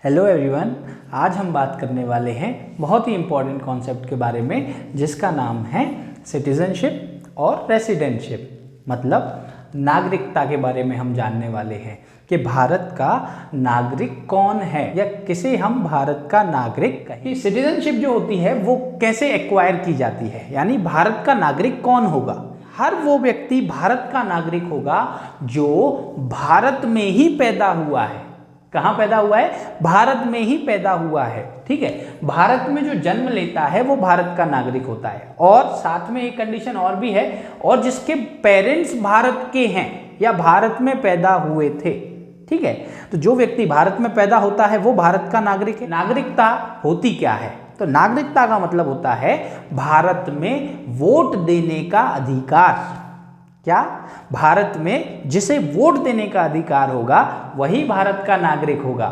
Hello everyone, आज हम बात करने वाले हैं बहुत ही इम्पोर्टेंट कॉन्सेप्ट के बारे में जिसका नाम है सिटीजनशिप और रेसिडेंटशिप। मतलब नागरिकता के बारे में हम जानने वाले हैं कि भारत का नागरिक कौन है या किसे हम भारत का नागरिक कहें। सिटीजनशिप जो होती है वो कैसे एक्वायर की जाती है, यानी भारत का नागरिक कौन होगा। हर वो व्यक्ति भारत का नागरिक होगा जो भारत में ही पैदा हुआ है। कहाँ पैदा हुआ है? भारत में ही पैदा हुआ है। ठीक है, भारत में जो जन्म लेता है वो भारत का नागरिक होता है। और साथ में एक कंडीशन और भी है, और जिसके पेरेंट्स भारत के हैं या भारत में पैदा हुए थे। ठीक है, तो जो व्यक्ति भारत में पैदा होता है वो भारत का नागरिक है। नागरिकता होती क्या है? तो नागरिकता का मतलब होता है भारत में वोट देने का अधिकार। क्या? भारत में जिसे वोट देने का अधिकार होगा वही भारत का नागरिक होगा।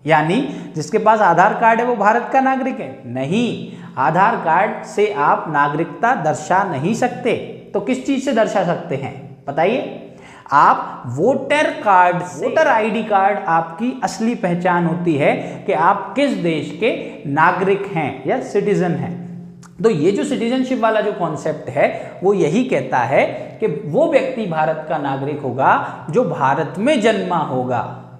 यानी जिसके पास आधार कार्ड है वो भारत का नागरिक है? नहीं, आधार कार्ड से आप नागरिकता दर्शा नहीं सकते। तो किस चीज से दर्शा सकते हैं बताइए? आप वोटर कार्ड से, वोटर आईडी कार्ड आपकी असली पहचान होती है कि आप किस देश के नागरिक हैं या सिटीजन हैं। तो ये जो सिटीजनशिप वाला जो कॉन्सेप्ट है वो यही कहता है कि वो व्यक्ति भारत का नागरिक होगा जो भारत में जन्मा होगा,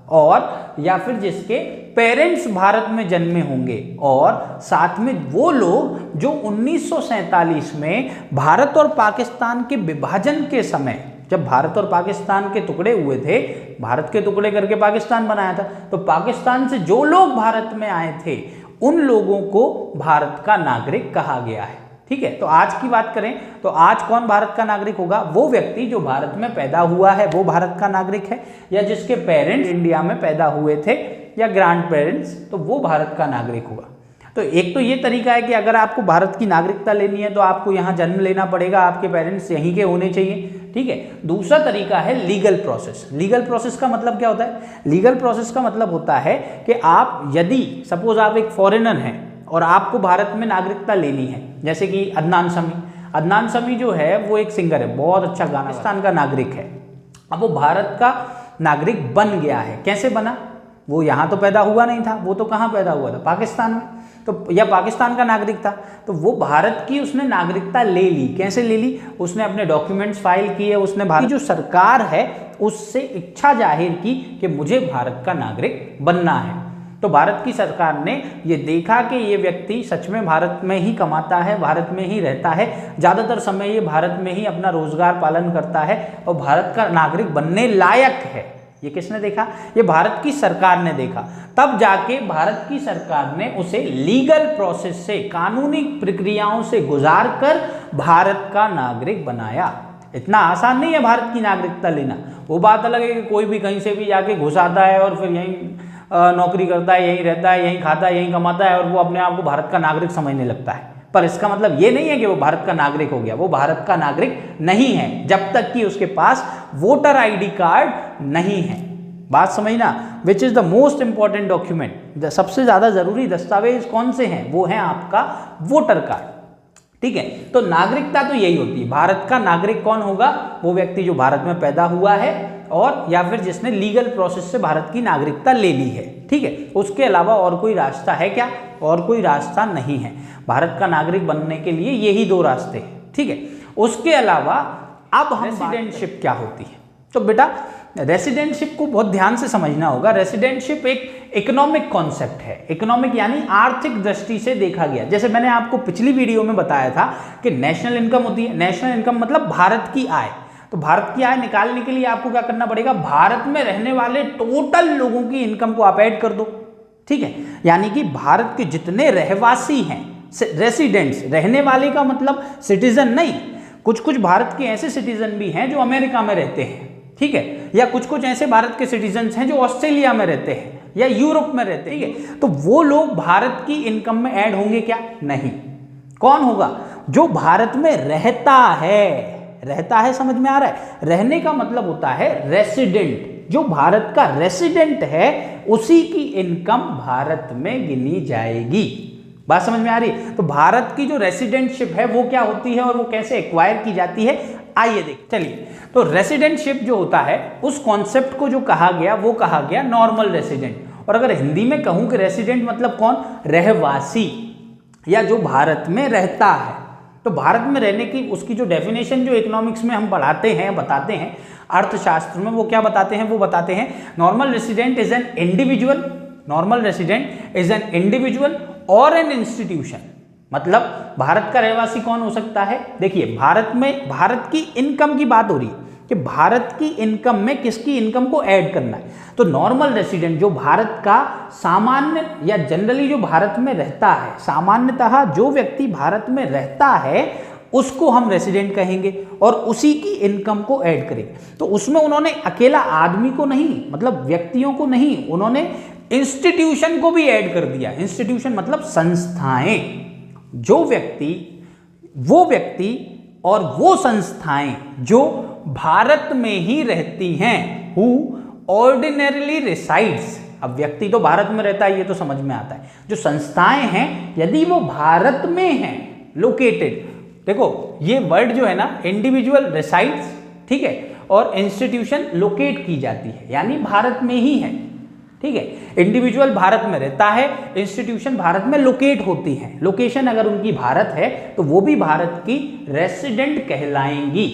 और या फिर जिसके पेरेंट्स भारत में जन्मे होंगे, और साथ में वो लोग जो 1947 में भारत और पाकिस्तान के विभाजन के समय, जब भारत और पाकिस्तान के टुकड़े हुए थे, भारत के टुकड़े करके पाकिस्तान बनाया था, तो पाकिस्तान से जो लोग भारत में आए थे उन लोगों को भारत का नागरिक कहा गया है। ठीक है, तो आज की बात करें तो आज कौन भारत का नागरिक होगा? वो व्यक्ति जो भारत में पैदा हुआ है वो भारत का नागरिक है, या जिसके पेरेंट्स इंडिया में पैदा हुए थे या ग्रैंड पेरेंट्स, तो वो भारत का नागरिक होगा। तो एक तो ये तरीका है कि अगर आपको भारत की नागरिकता लेनी है तो आपको यहाँ जन्म लेना पड़ेगा, आपके पेरेंट्स यहीं के होने चाहिए। ठीक है, दूसरा तरीका है लीगल प्रोसेस। लीगल प्रोसेस का मतलब क्या होता है? लीगल प्रोसेस का मतलब होता है कि आप यदि सपोज आप एक फॉरेनर हैं और आपको भारत में नागरिकता लेनी है, जैसे कि अदनान समी जो है वो एक सिंगर है, बहुत अच्छा गाना, पाकिस्तान का नागरिक है। अब वो भारत का नागरिक बन गया है। कैसे बना? वो यहाँ तो पैदा हुआ नहीं था, वो तो कहाँ पैदा हुआ था? पाकिस्तान में। तो या पाकिस्तान का नागरिक था, तो वो भारत की उसने नागरिकता ले ली। कैसे ले ली? उसने अपने डॉक्यूमेंट्स फाइल किए, उसने भारत की जो सरकार है उससे इच्छा जाहिर की कि मुझे भारत का नागरिक बनना है। तो भारत की सरकार ने ये देखा कि ये व्यक्ति सच में भारत में ही कमाता है, भारत में ही रहता है, ज़्यादातर समय ये भारत में ही अपना रोजगार पालन करता है और भारत का नागरिक बनने लायक है। ये किसने देखा? ये भारत की सरकार ने देखा। तब जाके भारत की सरकार ने उसे लीगल प्रोसेस से, कानूनी प्रक्रियाओं से गुजार कर भारत का नागरिक बनाया। इतना आसान नहीं है भारत की नागरिकता लेना। वो बात अलग है कि कोई भी कहीं से भी जाके घुस आता है और फिर यहीं नौकरी करता है, यहीं रहता है, यहीं खाता है, यहीं कमाता है और वो अपने आप को भारत का नागरिक समझने लगता है। पर इसका मतलब ये नहीं है कि वो भारत का नागरिक हो गया। वो भारत का नागरिक नहीं है जब तक कि उसके पास वोटर आईडी कार्ड नहीं है। बात समझना, which is the most important document. सबसे ज्यादा जरूरी दस्तावेज कौन से हैं? वो है आपका वोटर कार्ड। ठीक है, तो नागरिकता तो यही होती है। भारत का नागरिक कौन होगा? वो व्यक्ति जो भारत में पैदा हुआ है और या फिर जिसने लीगल प्रोसेस से भारत की नागरिकता ले ली है। ठीक है, उसके अलावा और कोई रास्ता है क्या? और कोई रास्ता नहीं है। भारत का नागरिक बनने के लिए यही दो रास्ते हैं। ठीक है, उसके अलावा अब हम रेसिडेंटशिप क्या होती है? तो बेटा रेसिडेंटशिप को बहुत ध्यान से समझना होगा। रेसिडेंटशिप एक इकोनॉमिक कॉन्सेप्ट है। इकोनॉमिक यानी आर्थिक दृष्टि से देखा गया। जैसे मैंने आपको पिछली वीडियो में बताया था कि नेशनल इनकम होती है। नेशनल इनकम मतलब भारत की आय। तो भारत की आय निकालने के लिए आपको क्या करना पड़ेगा? भारत में रहने वाले टोटल लोगों की इनकम को आप ऐड कर दो। ठीक है, यानी कि भारत के जितने रहवासी हैं, रेसिडेंट्स, रहने वाले का मतलब सिटीजन नहीं, कुछ कुछ भारत के ऐसे सिटीजन भी हैं जो अमेरिका में रहते हैं। ठीक है, या कुछ कुछ ऐसे भारत के सिटीजन हैं जो ऑस्ट्रेलिया में रहते हैं या यूरोप में रहते हैं। ठीक है, तो वो लोग भारत की इनकम में ऐड होंगे क्या? नहीं। कौन होगा? जो भारत में रहता है। रहता है, समझ में आ रहा है? रहने का मतलब होता है रेसिडेंट। जो भारत का रेसिडेंट है उसी की इनकम भारत में गिनी जाएगी। बात समझ में आ रही है? तो भारत की जो रेसिडेंटशिप है वो क्या होती है और वो कैसे एक्वायर की जाती है, आइए देख। चलिए, तो रेसिडेंटशिप जो होता है उस कॉन्सेप्ट को जो कहा गया वो कहा गया नॉर्मल रेसिडेंट, और अगर हिंदी में कहूँ कि रेसिडेंट मतलब कौन, रहवासी या जो भारत में रहता है। तो भारत में रहने की उसकी जो डेफिनेशन जो इकोनॉमिक्स में हम पढ़ाते हैं, बताते हैं, अर्थशास्त्र में वो क्या बताते हैं, वो बताते हैं normal resident is an individual, normal resident is an individual और एन इंस्टीट्यूशन। मतलब भारत का रहवासी कौन हो सकता है, देखिए भारत में भारत की इनकम की बात हो रही है कि भारत की इनकम में किसकी इनकम को ऐड करना है। तो नॉर्मल रेसिडेंट जो भारत का सामान्य या जनरली जो भारत में रहता है, सामान्यतः जो व्यक्ति भारत में रहता है उसको हम रेसिडेंट कहेंगे और उसी की इनकम को ऐड करेंगे। तो उसमें उन्होंने अकेला आदमी को नहीं, मतलब व्यक्तियों को नहीं, उन्होंने इंस्टीट्यूशन को भी ऐड कर दिया। इंस्टीट्यूशन मतलब संस्थाएं, जो वो व्यक्ति और वो संस्थाएं जो भारत में ही रहती हैं, हु ऑर्डिनरली रिसाइड्स। अब व्यक्ति तो भारत में रहता है, ये तो समझ में आता है। जो संस्थाएं हैं यदि वो भारत में हैं, लोकेटेड, देखो ये वर्ड जो है ना, इंडिविजुअल रिसाइड्स, ठीक है, और इंस्टीट्यूशन लोकेट की जाती है, यानी भारत में ही है, ठीक है। इंडिविजुअल भारत में रहता है, इंस्टीट्यूशन भारत में लोकेट होती है। लोकेशन अगर उनकी भारत है तो वो भी भारत की रेसिडेंट कहलाएंगी।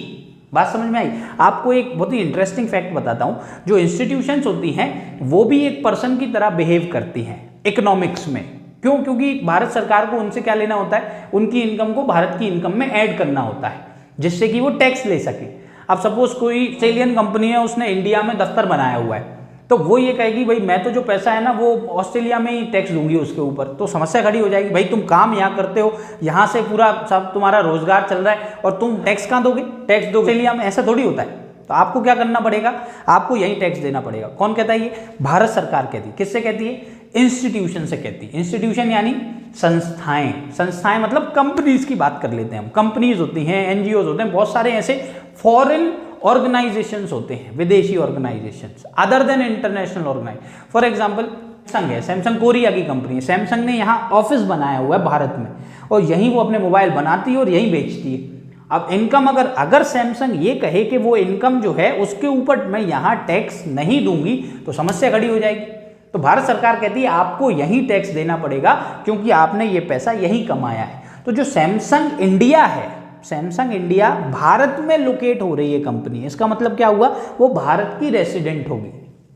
बात समझ में आई। आपको एक बहुत ही इंटरेस्टिंग फैक्ट बताता हूं, जो इंस्टीट्यूशंस होती हैं वो भी एक पर्सन की तरह बिहेव करती हैं इकोनॉमिक्स में। क्यों? क्योंकि भारत सरकार को उनसे क्या लेना होता है, उनकी इनकम को भारत की इनकम में ऐड करना होता है, जिससे कि वो टैक्स ले सके। अब सपोज कोई ऑस्ट्रेलियन कंपनी है, उसने इंडिया में दफ्तर बनाया हुआ है, तो वो ये कहेगी भाई मैं तो जो पैसा है ना वो ऑस्ट्रेलिया में ही टैक्स दूंगी उसके ऊपर। तो समस्या खड़ी हो जाएगी, भाई तुम काम यहाँ करते हो, यहाँ से पूरा सब तुम्हारा रोजगार चल रहा है और तुम टैक्स कहाँ दोगे, टैक्स दो ऑस्ट्रेलिया में, ऐसा थोड़ी होता है। तो आपको क्या करना पड़ेगा, आपको यहीं टैक्स देना पड़ेगा। कौन कहता है ये? भारत सरकार कहती है। किससे कहती है? इंस्टीट्यूशन से कहती है। इंस्टीट्यूशन यानी संस्थाएं। संस्थाएं मतलब कंपनीज की बात कर लेते हैं हम। कंपनीज होती हैं, एनजीओज होते हैं, बहुत सारे ऐसे फॉरेन ऑर्गेनाइजेशंस होते हैं, विदेशी organisations, other than international organisation. For example Samsung है, सैमसंग कोरिया की कंपनी है। सैमसंग ने यहाँ ऑफिस बनाया हुआ है भारत में और यहीं वो अपने मोबाइल बनाती है और यहीं बेचती है। अब इनकम अगर सैमसंग ये कहे कि वो इनकम जो है उसके ऊपर मैं यहाँ टैक्स नहीं दूंगी तो समस्या खड़ी हो जाएगी। तो भारत सरकार कहती है आपको यहीं टैक्स देना पड़ेगा क्योंकि आपने ये पैसा यहीं कमाया है। तो जो सैमसंग इंडिया है, सैमसंग इंडिया भारत में लोकेट हो रही है कंपनी, इसका मतलब क्या हुआ, वो भारत की रेसिडेंट होगी।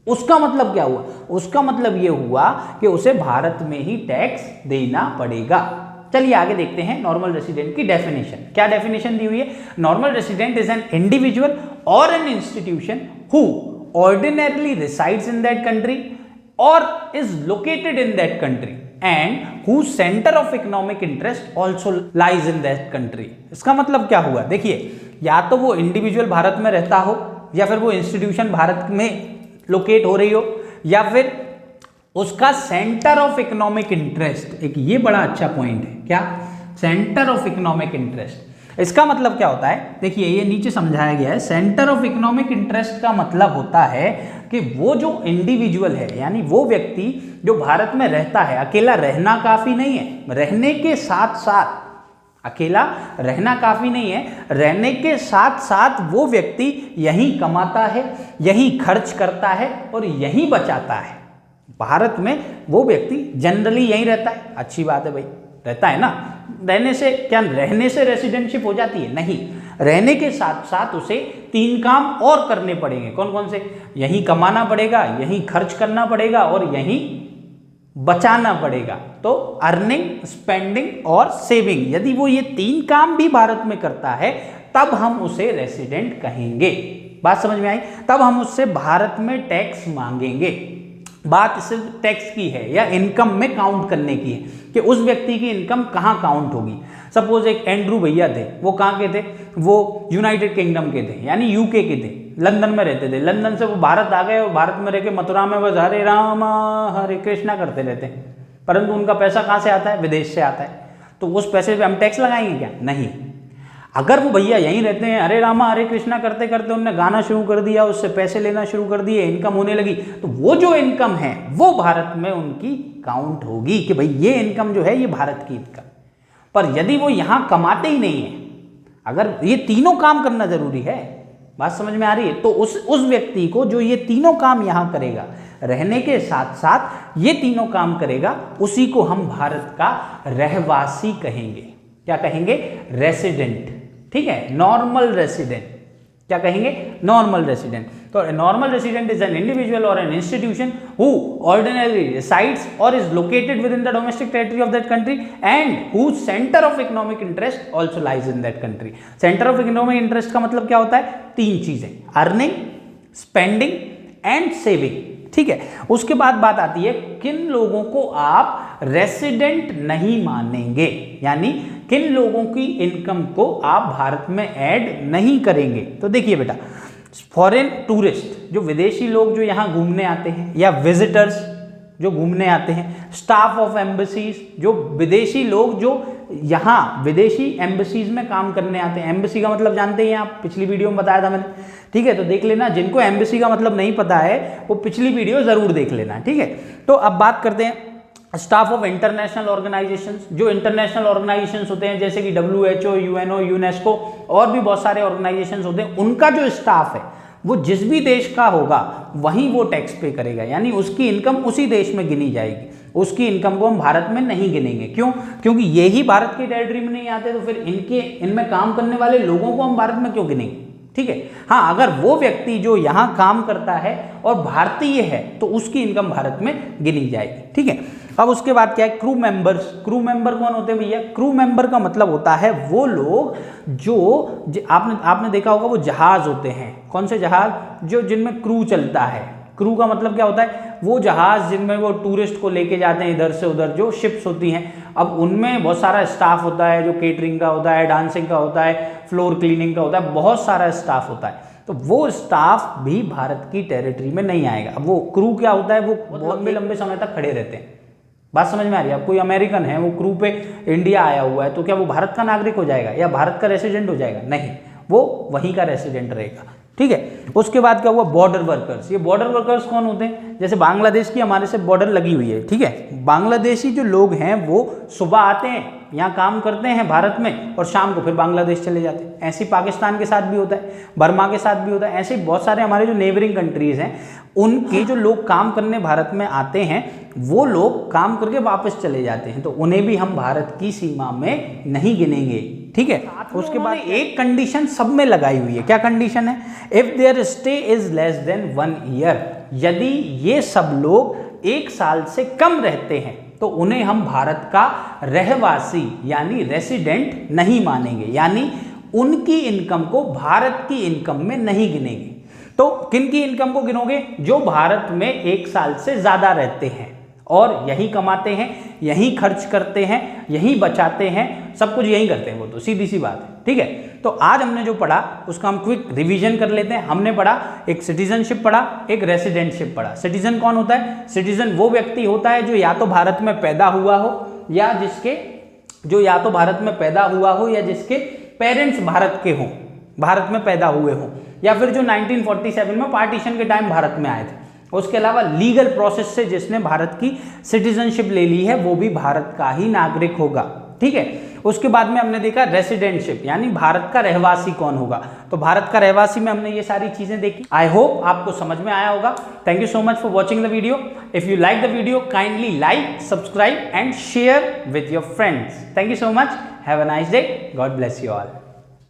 उसका मतलब क्या हुआ, उसका मतलब ये हुआ कि उसे भारत में ही टैक्स देना पड़ेगा। चलिए आगे देखते हैं नॉर्मल रेसिडेंट की डेफिनेशन। क्या डेफिनेशन दी हुई है? Normal resident is an individual और an institution who ordinarily resides in that country और is located in that country and whose center of economic interest also lies in that country। इसका मतलब क्या हुआ? देखिए, या तो वो इंडिविजुअल भारत में रहता हो, या फिर वो इंस्टीट्यूशन भारत में लोकेट हो रही हो, या फिर उसका सेंटर ऑफ इकोनॉमिक इंटरेस्ट, एक ये बड़ा अच्छा पॉइंट है। क्या? Centre of economic interest. इसका मतलब क्या होता है? देखिए ये नीचे समझाया गया है। सेंटर ऑफ इकोनॉमिक इंटरेस्ट का मतलब होता है कि वो जो इंडिविजुअल है, यानी वो व्यक्ति जो भारत में रहता है, अकेला रहना काफी नहीं है, रहने के साथ साथ, अकेला रहना काफी नहीं है, रहने के साथ साथ वो व्यक्ति यहीं कमाता है, यहीं खर्च करता है और यहीं बचाता है। भारत में वो व्यक्ति जनरली यहीं रहता है। अच्छी बात है भाई, रहता है ना। रहने से क्या, रहने से रेसिडेंटशिप हो जाती है? नहीं, रहने के साथ साथ उसे 3 काम और करने पड़ेंगे। कौन कौन से? यहीं कमाना पड़ेगा, यहीं खर्च करना पड़ेगा और यहीं बचाना पड़ेगा। तो अर्निंग, स्पेंडिंग और सेविंग, यदि वो ये 3 काम भी भारत में करता है तब हम उसे रेसिडेंट कहेंगे। बात समझ में आई? तब हम उससे भारत में टैक्स मांगेंगे। बात सिर्फ टैक्स की है या इनकम में काउंट करने की है कि उस व्यक्ति की इनकम कहाँ काउंट होगी। सपोज एक एंड्रू भैया थे, वो कहाँ के थे? वो यूनाइटेड किंगडम के थे, यानी यूके के थे, लंदन में रहते थे। लंदन से वो भारत आ गए और भारत में रह के मथुरा में बस हरे राम हरे कृष्णा करते रहते हैं, परंतु उनका पैसा कहाँ से आता है? विदेश से आता है। तो उस पैसे पे हम टैक्स लगाएंगे क्या? नहीं। अगर वो भैया यहीं रहते हैं, हरे रामा हरे कृष्णा करते करते उन्होंने गाना शुरू कर दिया, उससे पैसे लेना शुरू कर दिए, इनकम होने लगी, तो वो जो इनकम है वो भारत में उनकी काउंट होगी कि भाई ये इनकम जो है ये भारत की इनकम। पर यदि वो यहाँ कमाते ही नहीं है, अगर ये तीनों काम करना जरूरी है, बात समझ में आ रही है, तो उस व्यक्ति को जो ये तीनों काम यहाँ करेगा, रहने के साथ साथ ये तीनों काम करेगा, उसी को हम भारत का रहवासी कहेंगे। क्या कहेंगे? रेसिडेंट। ठीक है, नॉर्मल रेसिडेंट। क्या कहेंगे? Normal resident. तो normal resident is an individual और an institution who ordinarily resides और is located within the domestic territory of that country and whose centre of economic interest also lies in that country. Centre of economic interest का मतलब क्या होता है? तीन चीजें, earning, spending and saving. ठीक है, उसके बाद बात आती है किन लोगों को आप रेसिडेंट नहीं मानेंगे, यानी किन लोगों की इनकम को आप भारत में ऐड नहीं करेंगे। तो देखिए बेटा, फॉरेन टूरिस्ट, जो विदेशी लोग जो यहाँ घूमने आते हैं, या विजिटर्स जो घूमने आते हैं, स्टाफ ऑफ एम्बेसीज, जो विदेशी लोग जो यहाँ विदेशी एम्बेसीज में काम करने आते हैं। एम्बेसी का मतलब जानते हैं आप, पिछली वीडियो में बताया था मैंने। ठीक है, तो देख लेना, जिनको एम्बेसी का मतलब नहीं पता है वो पिछली वीडियो जरूर देख लेना। ठीक है, तो अब बात करते हैं स्टाफ ऑफ इंटरनेशनल ऑर्गेनाइजेशंस। जो इंटरनेशनल ऑर्गेनाइजेशंस होते हैं जैसे कि WHO, UNO, यूनेस्को और भी बहुत सारे ऑर्गेनाइजेशंस होते हैं, उनका जो स्टाफ है वो जिस भी देश का होगा वहीं वो टैक्स पे करेगा, यानी उसकी इनकम उसी देश में गिनी जाएगी। उसकी इनकम को हम भारत में नहीं गिनेंगे। क्यों? क्योंकि ये ही भारत की टेरिटरी में नहीं आते, तो फिर इनमें काम करने वाले लोगों को हम भारत में क्यों गिनेंगे? ठीक है, हाँ, अगर वो व्यक्ति जो यहाँ काम करता है और भारतीय है तो उसकी इनकम भारत में गिनी जाएगी। ठीक है, अब उसके बाद क्या है? Crew members. क्रू मेंबर कौन होते हैं भैया? क्रू मेंबर का मतलब होता है वो लोग जो आपने देखा होगा वो जहाज होते हैं। कौन से जहाज? जो जिनमें क्रू चलता है। क्रू का मतलब क्या होता है? वो जहाज जिनमें वो टूरिस्ट को लेके जाते हैं इधर से उधर, जो शिप्स होती हैं। अब उनमें बहुत सारा स्टाफ होता है, जो केटरिंग का होता है, डांसिंग का होता है, फ्लोर क्लीनिंग का होता है, बहुत सारा स्टाफ होता है। तो वो स्टाफ भी भारत की टेरिटरी में नहीं आएगा। अब वो क्रू क्या होता है? वो बहुत लंबे समय तक खड़े रहते हैं। बात समझ में आ रही है? अब कोई अमेरिकन है, वो क्रू पे इंडिया आया हुआ है, तो क्या वो भारत का नागरिक हो जाएगा या भारत का रेसिडेंट हो जाएगा? नहीं, वो वहीं का रेसिडेंट रहेगा। ठीक है, उसके बाद क्या हुआ? Border workers. ये बॉर्डर वर्कर्स कौन होते हैं? जैसे बांग्लादेश की हमारे से बॉर्डर लगी हुई है। ठीक है, बांग्लादेशी जो लोग हैं वो सुबह आते हैं, यहाँ काम करते हैं भारत में, और शाम को फिर बांग्लादेश चले जाते हैं। ऐसे पाकिस्तान के साथ भी होता है, बर्मा के साथ भी होता है। ऐसे बहुत सारे हमारे जो नेबरिंग कंट्रीज हैं, उनके जो लोग काम करने भारत में आते हैं, वो लोग काम करके वापस चले जाते हैं, तो उन्हें भी हम भारत की सीमा में नहीं गिनेंगे। ठीक है, उसके बाद एक कंडीशन सब में लगाई हुई है। क्या कंडीशन है? If their stay is less than 1 year, यदि ये सब लोग 1 साल से कम रहते हैं तो उन्हें हम भारत का रहवासी यानी रेसिडेंट नहीं मानेंगे, यानी उनकी इनकम को भारत की इनकम में नहीं गिनेंगे। तो किन की इनकम को गिनोगे? जो भारत में 1 साल से ज्यादा रहते हैं और यही कमाते हैं, यही खर्च करते हैं, यही बचाते हैं, सब कुछ यही करते हैं। वो तो सीधी सी बात है। ठीक है, तो आज हमने जो पढ़ा उसका हम क्विक रिवीजन कर लेते हैं। हमने पढ़ा एक सिटीजनशिप पढ़ा, एक रेसिडेंटशिप पढ़ा। सिटीजन कौन होता है? सिटीजन वो व्यक्ति होता है जो या तो भारत में पैदा हुआ हो या जिसके पेरेंट्स भारत के हों, भारत में पैदा हुए हों, या फिर जो 1947 में पार्टीशन के टाइम भारत में आए थे। उसके अलावा लीगल प्रोसेस से जिसने भारत की सिटीजनशिप ले ली है वो भी भारत का ही नागरिक होगा। ठीक है, उसके बाद में हमने देखा रेसिडेंटशिप, यानी भारत का रहवासी कौन होगा। तो भारत का रहवासी में हमने ये सारी चीजें देखी। आई होप आपको समझ में आया होगा। Thank you so much for watching the video. If you like the video, kindly like, subscribe and share with your friends. Thank you so much. Have a nice day. God bless you all.